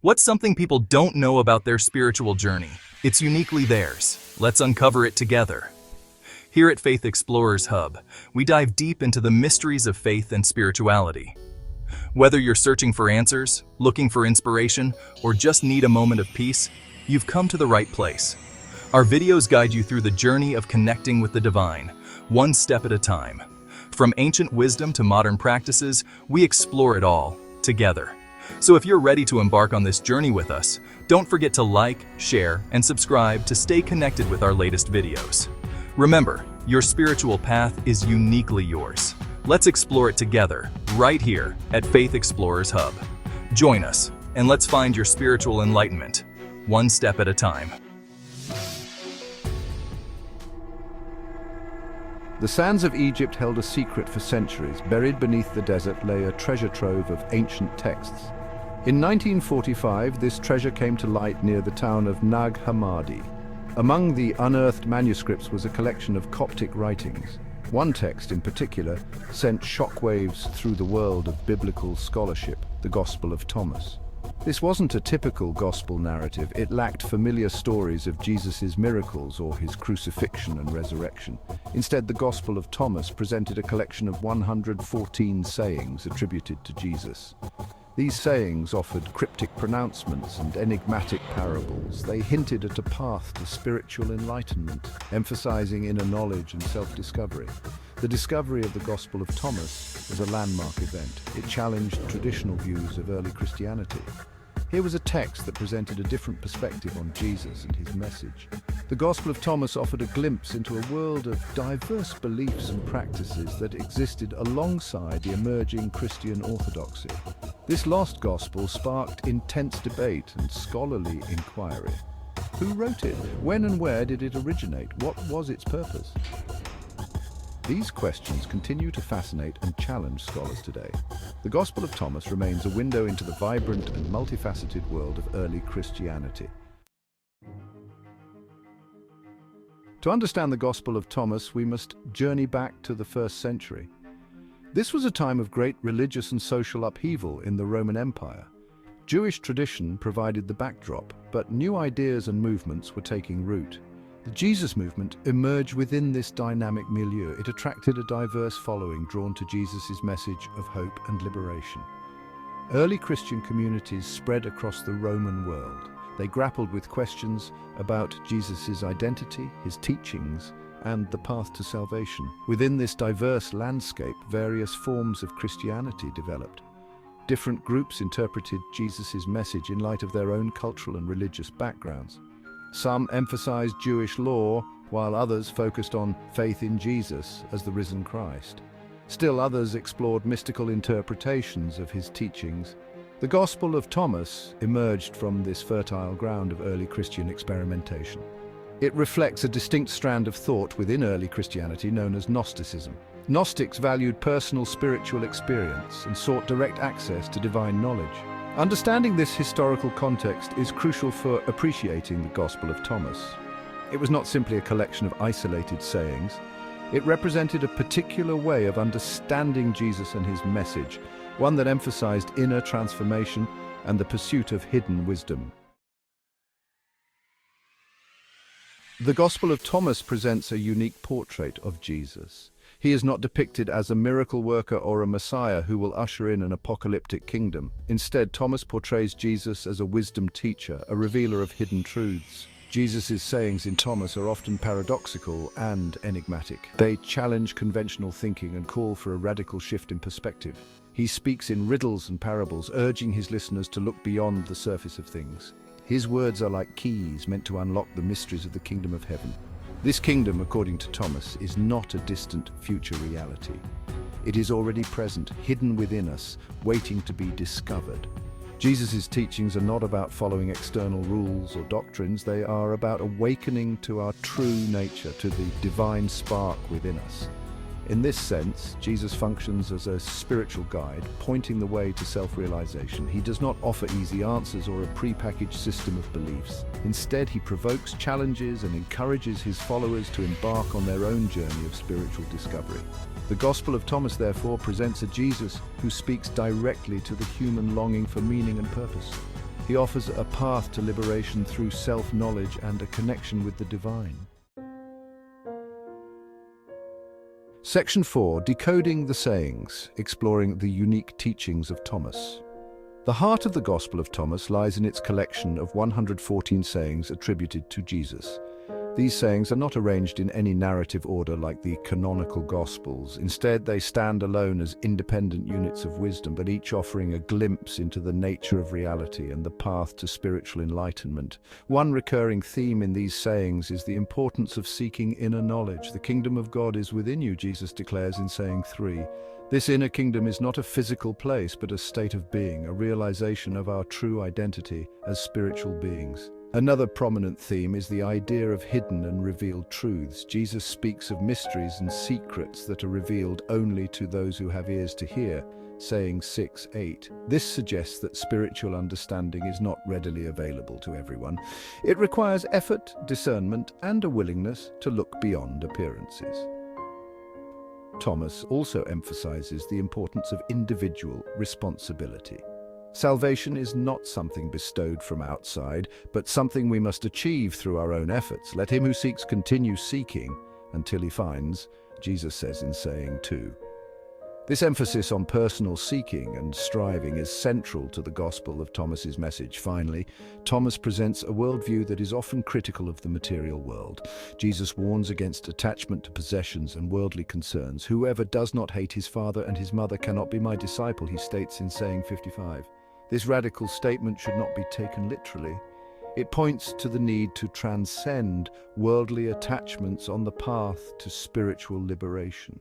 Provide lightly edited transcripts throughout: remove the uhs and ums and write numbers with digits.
What's something people don't know about their spiritual journey? It's uniquely theirs. Let's uncover it together. Here at Faith Explorers Hub, we dive deep into the mysteries of faith and spirituality. Whether you're searching for answers, looking for inspiration, or just need a moment of peace, you've come to the right place. Our videos guide you through the journey of connecting with the divine, one step at a time. From ancient wisdom to modern practices, we explore it all, together. So if you're ready to embark on this journey with us, don't forget to like, share, and subscribe to stay connected with our latest videos. Remember, your spiritual path is uniquely yours. Let's explore it together, right here at Faith Explorers Hub. Join us, and let's find your spiritual enlightenment, one step at a time. The sands of Egypt held a secret for centuries. Buried beneath the desert lay a treasure trove of ancient texts. In 1945, this treasure came to light near the town of Nag Hammadi. Among the unearthed manuscripts was a collection of Coptic writings. One text in particular sent shockwaves through the world of biblical scholarship, the Gospel of Thomas. This wasn't a typical gospel narrative. It lacked familiar stories of Jesus' miracles or his crucifixion and resurrection. Instead, the Gospel of Thomas presented a collection of 114 sayings attributed to Jesus. These sayings offered cryptic pronouncements and enigmatic parables. They hinted at a path to spiritual enlightenment, emphasizing inner knowledge and self-discovery. The discovery of the Gospel of Thomas was a landmark event. It challenged traditional views of early Christianity. Here was a text that presented a different perspective on Jesus and his message. The Gospel of Thomas offered a glimpse into a world of diverse beliefs and practices that existed alongside the emerging Christian orthodoxy. This lost gospel sparked intense debate and scholarly inquiry. Who wrote it? When and where did it originate? What was its purpose? These questions continue to fascinate and challenge scholars today. The Gospel of Thomas remains a window into the vibrant and multifaceted world of early Christianity. To understand the Gospel of Thomas, we must journey back to the 1st century. This was a time of great religious and social upheaval in the Roman Empire. Jewish tradition provided the backdrop, but new ideas and movements were taking root. The Jesus movement emerged within this dynamic milieu. It attracted a diverse following drawn to Jesus' message of hope and liberation. Early Christian communities spread across the Roman world. They grappled with questions about Jesus' identity, his teachings, and the path to salvation. Within this diverse landscape, various forms of Christianity developed. Different groups interpreted Jesus' message in light of their own cultural and religious backgrounds. Some emphasized Jewish law, while others focused on faith in Jesus as the risen Christ. Still others explored mystical interpretations of his teachings. The Gospel of Thomas emerged from this fertile ground of early Christian experimentation. It reflects a distinct strand of thought within early Christianity known as Gnosticism. Gnostics valued personal spiritual experience and sought direct access to divine knowledge. Understanding this historical context is crucial for appreciating the Gospel of Thomas. It was not simply a collection of isolated sayings. It represented a particular way of understanding Jesus and his message, one that emphasized inner transformation and the pursuit of hidden wisdom. The Gospel of Thomas presents a unique portrait of Jesus. He is not depicted as a miracle worker or a Messiah who will usher in an apocalyptic kingdom. Instead, Thomas portrays Jesus as a wisdom teacher, a revealer of hidden truths. Jesus' sayings in Thomas are often paradoxical and enigmatic. They challenge conventional thinking and call for a radical shift in perspective. He speaks in riddles and parables, urging his listeners to look beyond the surface of things. His words are like keys meant to unlock the mysteries of the kingdom of heaven. This kingdom, according to Thomas, is not a distant future reality. It is already present, hidden within us, waiting to be discovered. Jesus' teachings are not about following external rules or doctrines. They are about awakening to our true nature, to the divine spark within us. In this sense, Jesus functions as a spiritual guide, pointing the way to self-realization. He does not offer easy answers or a prepackaged system of beliefs. Instead, he provokes, challenges, and encourages his followers to embark on their own journey of spiritual discovery. The Gospel of Thomas, therefore, presents a Jesus who speaks directly to the human longing for meaning and purpose. He offers a path to liberation through self-knowledge and a connection with the divine. Section 4. Decoding the Sayings, exploring the unique teachings of Thomas. The heart of the Gospel of Thomas lies in its collection of 114 sayings attributed to Jesus. These sayings are not arranged in any narrative order like the canonical Gospels. Instead, they stand alone as independent units of wisdom, but each offering a glimpse into the nature of reality and the path to spiritual enlightenment. One recurring theme in these sayings is the importance of seeking inner knowledge. The kingdom of God is within you, Jesus declares in saying 3. This inner kingdom is not a physical place, but a state of being, a realization of our true identity as spiritual beings. Another prominent theme is the idea of hidden and revealed truths. Jesus speaks of mysteries and secrets that are revealed only to those who have ears to hear, saying 6:8. This suggests that spiritual understanding is not readily available to everyone. It requires effort, discernment, and a willingness to look beyond appearances. Thomas also emphasizes the importance of individual responsibility. Salvation is not something bestowed from outside, but something we must achieve through our own efforts. Let him who seeks continue seeking until he finds, Jesus says in saying 2. This emphasis on personal seeking and striving is central to the gospel of Thomas's message. Finally, Thomas presents a worldview that is often critical of the material world. Jesus warns against attachment to possessions and worldly concerns. Whoever does not hate his father and his mother cannot be my disciple, he states in saying 55. This radical statement should not be taken literally. It points to the need to transcend worldly attachments on the path to spiritual liberation.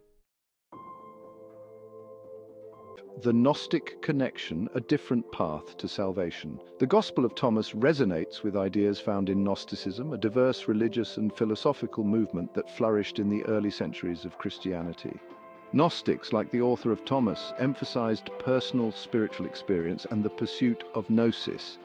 The Gnostic Connection, a different path to salvation. The Gospel of Thomas resonates with ideas found in Gnosticism, a diverse religious and philosophical movement that flourished in the early centuries of Christianity. Gnostics, like the author of Thomas, emphasized personal spiritual experience and the pursuit of gnosis,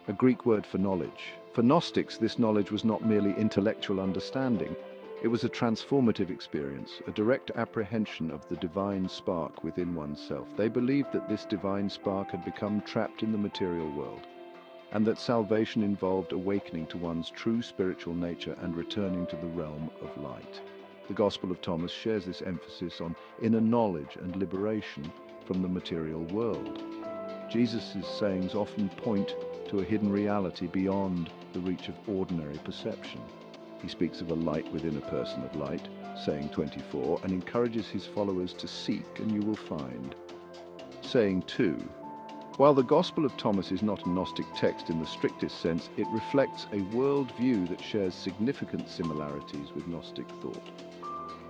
a Greek word for knowledge. For Gnostics, this knowledge was not merely intellectual understanding. It was a transformative experience, a direct apprehension of the divine spark within oneself. They believed that this divine spark had become trapped in the material world, and that salvation involved awakening to one's true spiritual nature and returning to the realm of light. The Gospel of Thomas shares this emphasis on inner knowledge and liberation from the material world. Jesus' sayings often point to a hidden reality beyond the reach of ordinary perception. He speaks of a light within a person of light, saying 24, and encourages his followers to seek and you will find. Saying 2. While the Gospel of Thomas is not a Gnostic text in the strictest sense, it reflects a worldview that shares significant similarities with Gnostic thought.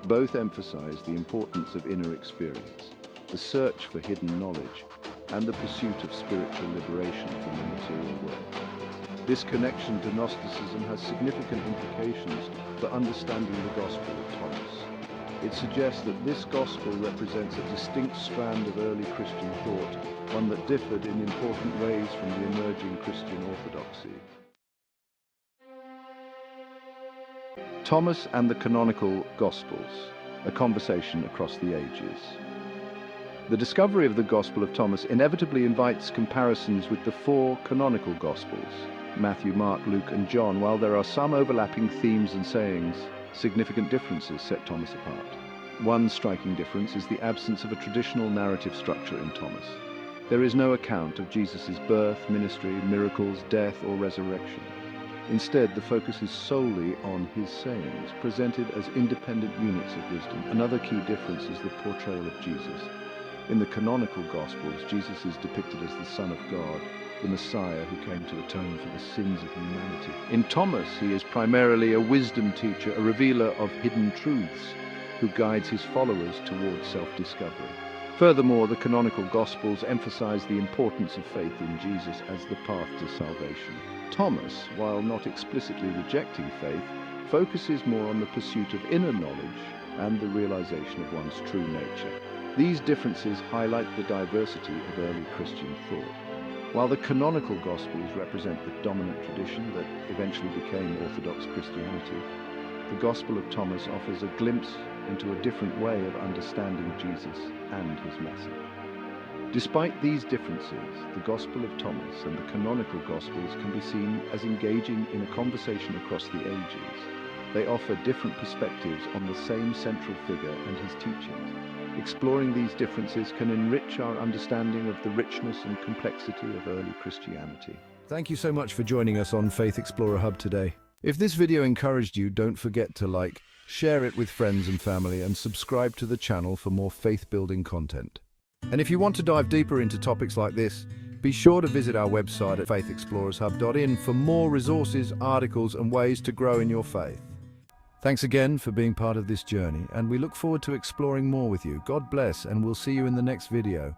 Both emphasize the importance of inner experience, the search for hidden knowledge, and the pursuit of spiritual liberation from the material world. This connection to Gnosticism has significant implications for understanding the Gospel of Thomas. It suggests that this Gospel represents a distinct strand of early Christian thought, one that differed in important ways from the emerging Christian orthodoxy. Thomas and the Canonical Gospels, a conversation across the ages. The discovery of the Gospel of Thomas inevitably invites comparisons with the four canonical Gospels, Matthew, Mark, Luke, and John. While there are some overlapping themes and sayings, significant differences set Thomas apart. One striking difference is the absence of a traditional narrative structure in Thomas. There is no account of Jesus' birth, ministry, miracles, death, or resurrection. Instead, the focus is solely on his sayings, presented as independent units of wisdom. Another key difference is the portrayal of Jesus. In the canonical Gospels, Jesus is depicted as the Son of God, the Messiah who came to atone for the sins of humanity. In Thomas, he is primarily a wisdom teacher, a revealer of hidden truths, who guides his followers towards self-discovery. Furthermore, the canonical Gospels emphasize the importance of faith in Jesus as the path to salvation. Thomas, while not explicitly rejecting faith, focuses more on the pursuit of inner knowledge and the realization of one's true nature. These differences highlight the diversity of early Christian thought. While the canonical Gospels represent the dominant tradition that eventually became Orthodox Christianity, the Gospel of Thomas offers a glimpse into a different way of understanding Jesus and his message. Despite these differences, the Gospel of Thomas and the canonical Gospels can be seen as engaging in a conversation across the ages. They offer different perspectives on the same central figure and his teachings. Exploring these differences can enrich our understanding of the richness and complexity of early Christianity. Thank you so much for joining us on Faith Explorer Hub today. If this video encouraged you, don't forget to like, share it with friends and family, and subscribe to the channel for more faith-building content. And if you want to dive deeper into topics like this, be sure to visit our website at faithexplorershub.in for more resources, articles, and ways to grow in your faith. Thanks again for being part of this journey, and we look forward to exploring more with you. God bless, and we'll see you in the next video.